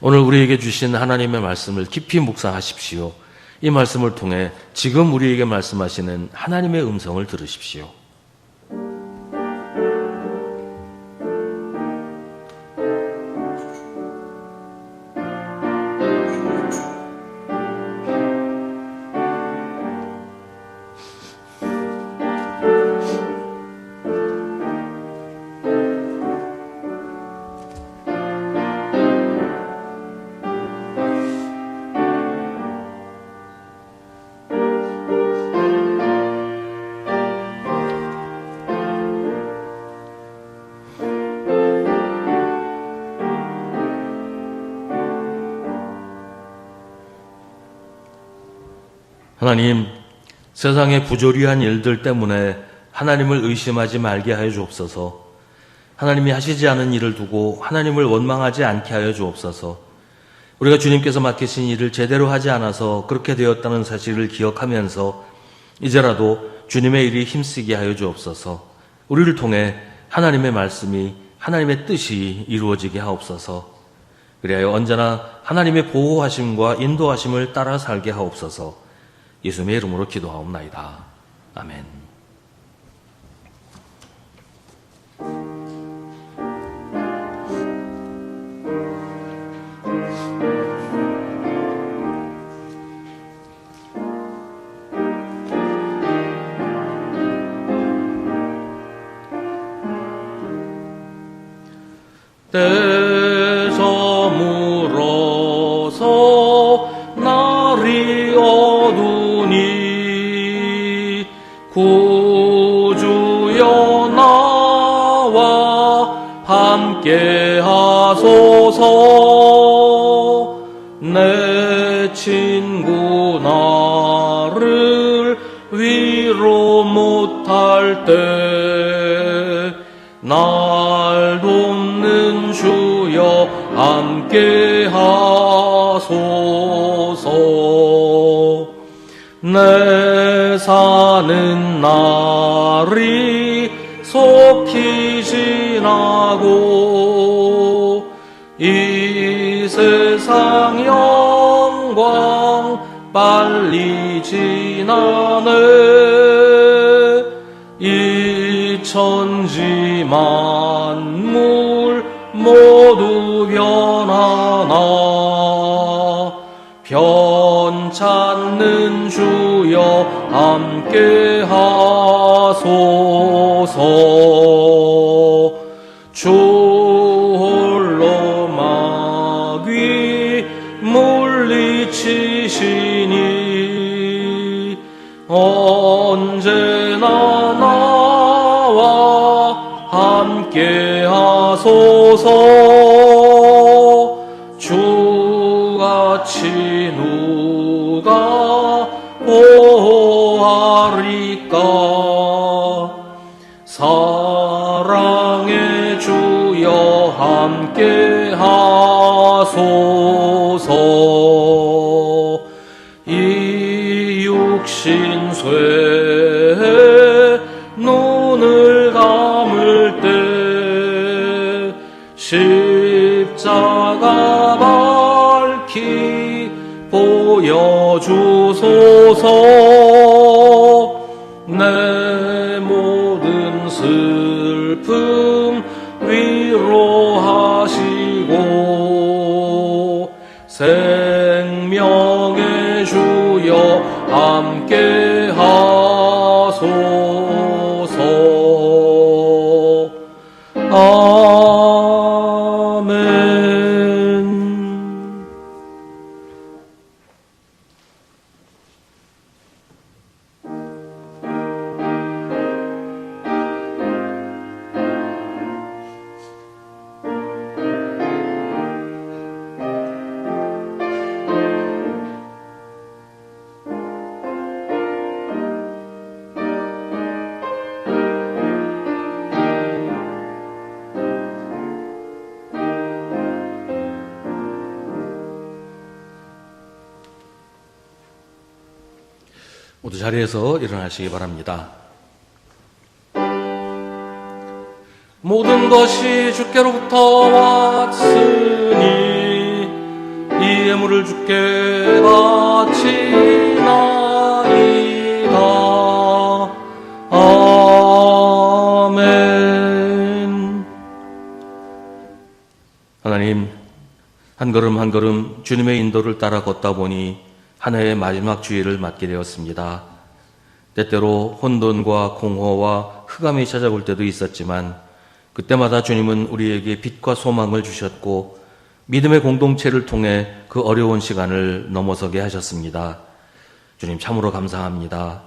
오늘 우리에게 주신 하나님의 말씀을 깊이 묵상하십시오. 이 말씀을 통해 지금 우리에게 말씀하시는 하나님의 음성을 들으십시오. 하나님, 세상의 부조리한 일들 때문에 하나님을 의심하지 말게 하여 주옵소서. 하나님이 하시지 않은 일을 두고 하나님을 원망하지 않게 하여 주옵소서. 우리가 주님께서 맡기신 일을 제대로 하지 않아서 그렇게 되었다는 사실을 기억하면서 이제라도 주님의 일이 힘쓰게 하여 주옵소서. 우리를 통해 하나님의 말씀이 하나님의 뜻이 이루어지게 하옵소서. 그리하여 언제나 하나님의 보호하심과 인도하심을 따라 살게 하옵소서. 예수님의 이름으로 기도하옵나이다. 아멘. 때 저물어서 날이 어두니 구주여 나와 함께 하소서. 내 친구 나를 위로 못할 때 날 돕는 주여 함께 하소서. 내 사는 날이 속히 지나고 이 세상 영광 빨리 지나네. 이 천지 만물 모두 변하나 변찮는 주여 함께 하소서. 주 홀로 마귀 물리치시니 언제나 나와 함께 하소서. 주같이 누가 보호하리까. 사랑의 주여 함께 하소서. 이 육신 쇠 눈을 감을 때 십자가 주소서. 내 모든 슬픔 위로하시고 생명의 주여 함께 하소서. 아멘. 모두 자리에서 일어나시기 바랍니다. 모든 것이 주께로부터 왔으니 이 예물을 주께 바치나이다. 아멘. 하나님, 한 걸음 한 걸음 주님의 인도를 따라 걷다 보니 한 해의 마지막 주일을 맞게 되었습니다. 때때로 혼돈과 공허와 흑암이 찾아올 때도 있었지만 그때마다 주님은 우리에게 빛과 소망을 주셨고 믿음의 공동체를 통해 그 어려운 시간을 넘어서게 하셨습니다. 주님 참으로 감사합니다.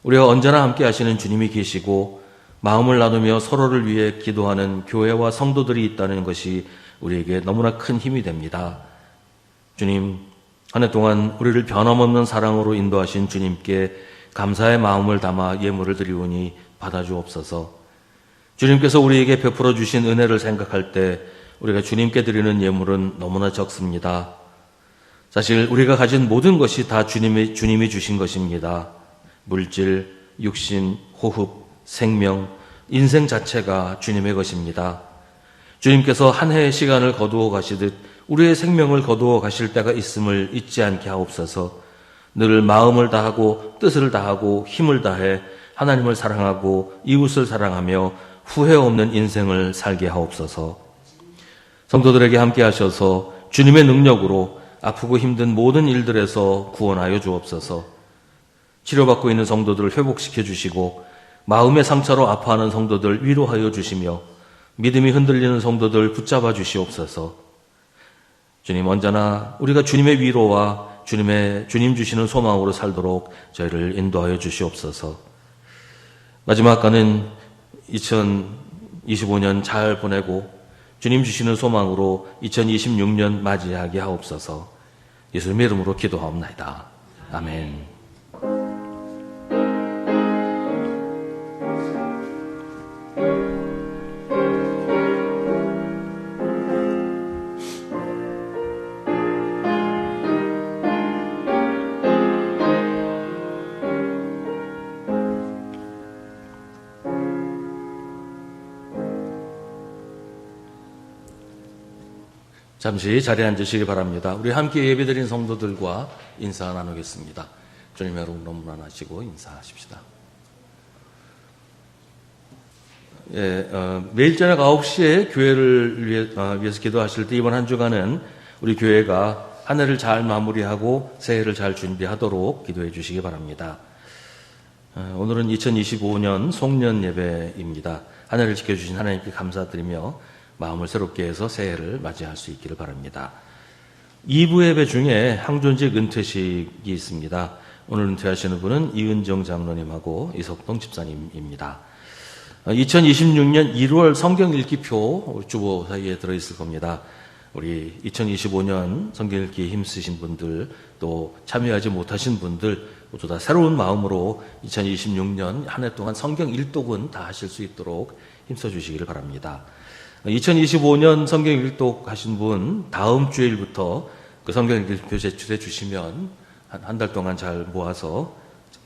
우리가 언제나 함께 하시는 주님이 계시고 마음을 나누며 서로를 위해 기도하는 교회와 성도들이 있다는 것이 우리에게 너무나 큰 힘이 됩니다. 주님, 한 해 동안 우리를 변함없는 사랑으로 인도하신 주님께 감사의 마음을 담아 예물을 드리오니 받아주옵소서. 주님께서 우리에게 베풀어 주신 은혜를 생각할 때 우리가 주님께 드리는 예물은 너무나 적습니다. 사실 우리가 가진 모든 것이 다 주님이 주신 것입니다. 물질, 육신, 호흡, 생명, 인생 자체가 주님의 것입니다. 주님께서 한 해의 시간을 거두어 가시듯 우리의 생명을 거두어 가실 때가 있음을 잊지 않게 하옵소서. 늘 마음을 다하고 뜻을 다하고 힘을 다해 하나님을 사랑하고 이웃을 사랑하며 후회 없는 인생을 살게 하옵소서. 성도들에게 함께 하셔서 주님의 능력으로 아프고 힘든 모든 일들에서 구원하여 주옵소서. 치료받고 있는 성도들을 회복시켜 주시고 마음의 상처로 아파하는 성도들 위로하여 주시며 믿음이 흔들리는 성도들 붙잡아 주시옵소서. 주님, 언제나 우리가 주님의 위로와 주님 주시는 소망으로 살도록 저희를 인도하여 주시옵소서. 마지막 간은 2025년 잘 보내고 주님 주시는 소망으로 2026년 맞이하게 하옵소서. 예수님의 이름으로 기도하옵나이다. 아멘. 잠시 자리에 앉으시기 바랍니다. 우리 함께 예배드린 성도들과 인사 나누겠습니다. 주님 여러분 너무나 하시고 인사하십시다. 매일 저녁 9시에 교회를 위해서 기도하실 때 이번 한 주간은 우리 교회가 한 해를 잘 마무리하고 새해를 잘 준비하도록 기도해 주시기 바랍니다. 오늘은 2025년 송년 예배입니다. 한 해를 지켜주신 하나님께 감사드리며 마음을 새롭게 해서 새해를 맞이할 수 있기를 바랍니다. 2부 예배 중에 항존직 은퇴식이 있습니다. 오늘 은퇴하시는 분은 이은정 장로님하고 이석동 집사님입니다. 2026년 1월 성경 읽기표 주보 사이에 들어있을 겁니다. 우리 2025년 성경 읽기 힘쓰신 분들 또 참여하지 못하신 분들 모두 다 새로운 마음으로 2026년 한 해 동안 성경 일독은 다 하실 수 있도록 힘써 주시기를 바랍니다. 2025년 성경 일독 하신 분 다음 주일부터 그 성경 일기표 제출해 주시면 한 달 동안 잘 모아서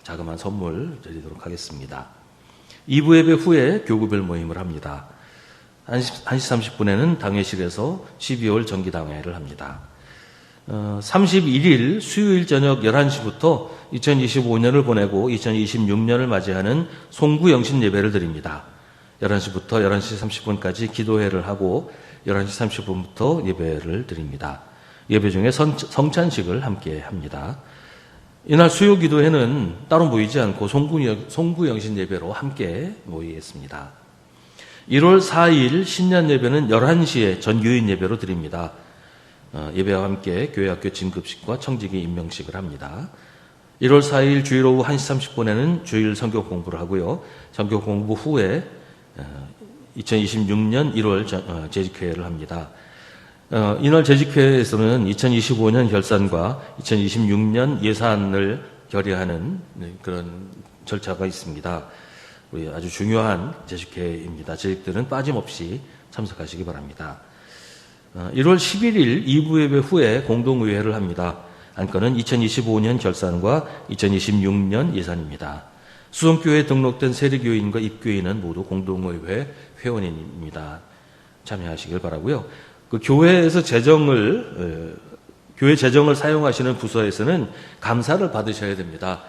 자그마한 선물 드리도록 하겠습니다. 2부 예배 후에 교구별 모임을 합니다. 1시 30분에는 당회실에서 12월 정기당회를 합니다. 31일 수요일 저녁 11시부터 2025년을 보내고 2026년을 맞이하는 송구 영신 예배를 드립니다. 11시부터 11시 30분까지 기도회를 하고 11시 30분부터 예배를 드립니다. 예배 중에 성찬식을 함께 합니다. 이날 수요 기도회는 따로 모이지 않고 송구 영신 예배로 함께 모이겠습니다. 1월 4일 신년 예배는 11시에 전교인 예배로 드립니다. 예배와 함께 교회학교 진급식과 청지기 임명식을 합니다. 1월 4일 주일 오후 1시 30분에는 주일 성경 공부를 하고요. 성경 공부 후에 2026년 1월 재직회를 합니다. 이날 재직회에서는 2025년 결산과 2026년 예산을 결의하는 그런 절차가 있습니다. 우리 아주 중요한 재직회입니다. 재직들은 빠짐없이 참석하시기 바랍니다. 1월 11일 2부 예배 후에 공동의회를 합니다. 안건은 2025년 결산과 2026년 예산입니다. 수성교회에 등록된 세리교인과 입교인은 모두 공동의회 회원입니다. 참여하시길 바라고요. 그 교회에서 교회 재정을 사용하시는 부서에서는 감사를 받으셔야 됩니다.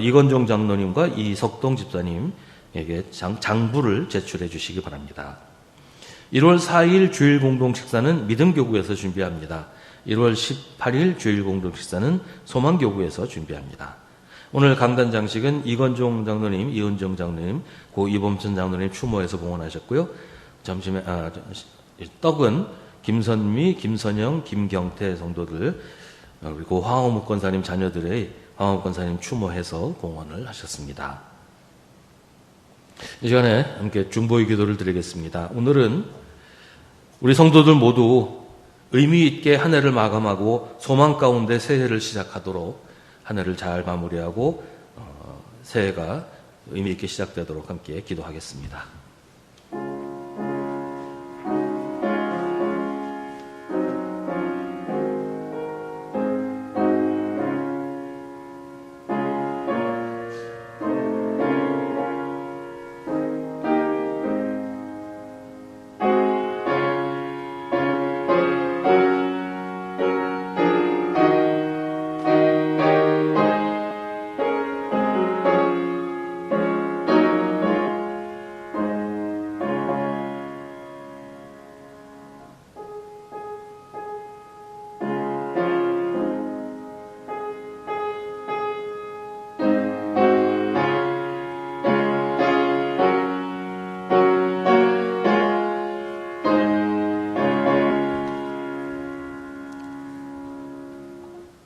이건종 장로님과 이석동 집사님에게 장부를 제출해 주시기 바랍니다. 1월 4일 주일 공동 식사는 믿음교구에서 준비합니다. 1월 18일 주일 공동 식사는 소망교구에서 준비합니다. 오늘 강단 장식은 이건종 장로님, 이은정 장로님, 고 이범천 장로님 추모해서 봉헌하셨고요. 점심에 떡은 김선미, 김선영, 김경태 성도들 그리고 황호묵 권사님 자녀들의 황호묵 권사님 추모해서 봉헌을 하셨습니다. 이 시간에 함께 중보의 기도를 드리겠습니다. 오늘은 우리 성도들 모두 의미 있게 한 해를 마감하고 소망 가운데 새해를 시작하도록 한 해를 잘 마무리하고 새해가 의미 있게 시작되도록 함께 기도하겠습니다.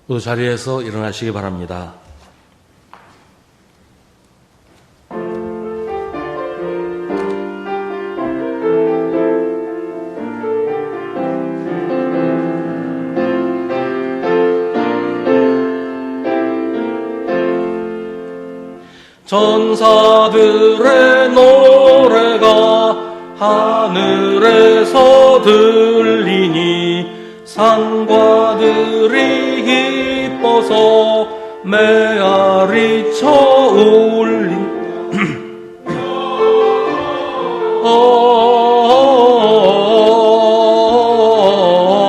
또 자리에서 일어나시기 바랍니다.
전사들의 노래가 하늘에서 들리니 산과들이 기뻐서 메아리 쳐 울린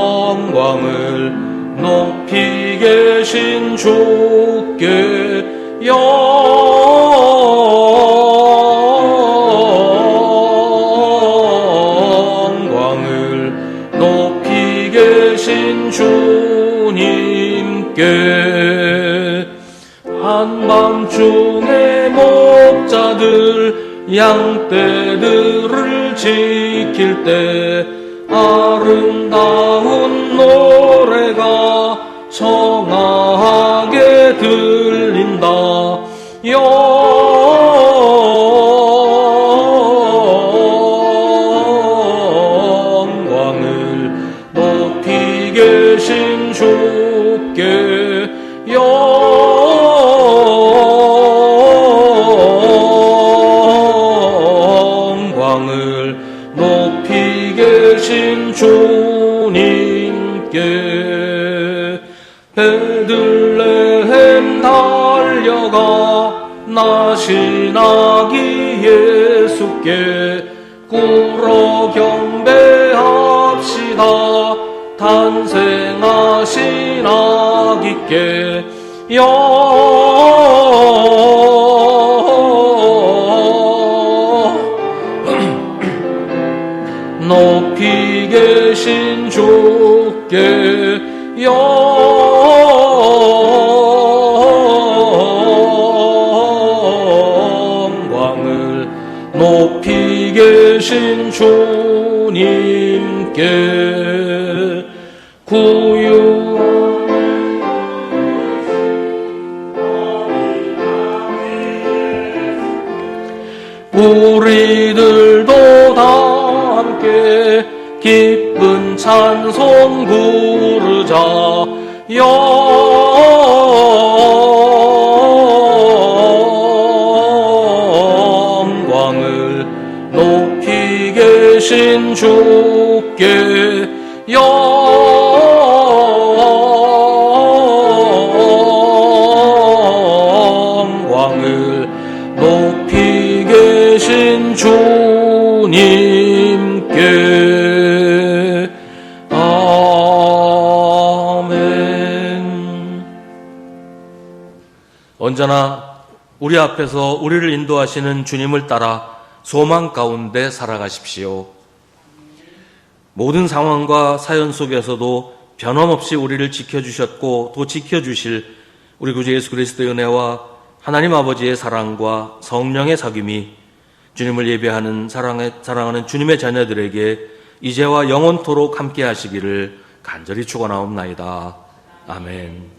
영광을 높이 계신 주께 영광을 높이 계신 주님께 한밤중에 목자들 양떼들을 지킬 때 아름다운 노래가 청하게 들린다. 영광을 높이 계신 주께 영광을 높이 계신 주님께 베들레헴 달려가 나신 아기 예수께 꿇어 경배합시다. 탄생하신 아기께 높이 계신 주께 영광을 높이 계신 주님께 구유 우리들도 다 함께 기쁜 찬송 부르자 영광을 높이 계신 주께 영광을 높이 계신 주님께 아멘. 언제나 우리 앞에서 우리를 인도하시는 주님을 따라 소망 가운데 살아가십시오. 모든 상황과 사연 속에서도 변함없이 우리를 지켜주셨고 또 지켜주실 우리 구주 예수 그리스도의 은혜와 하나님 아버지의 사랑과 성령의 사귐이 주님을 예배하는 사랑하는 주님의 자녀들에게 이제와 영원토록 함께 하시기를 간절히 축원하옵나이다. 아멘.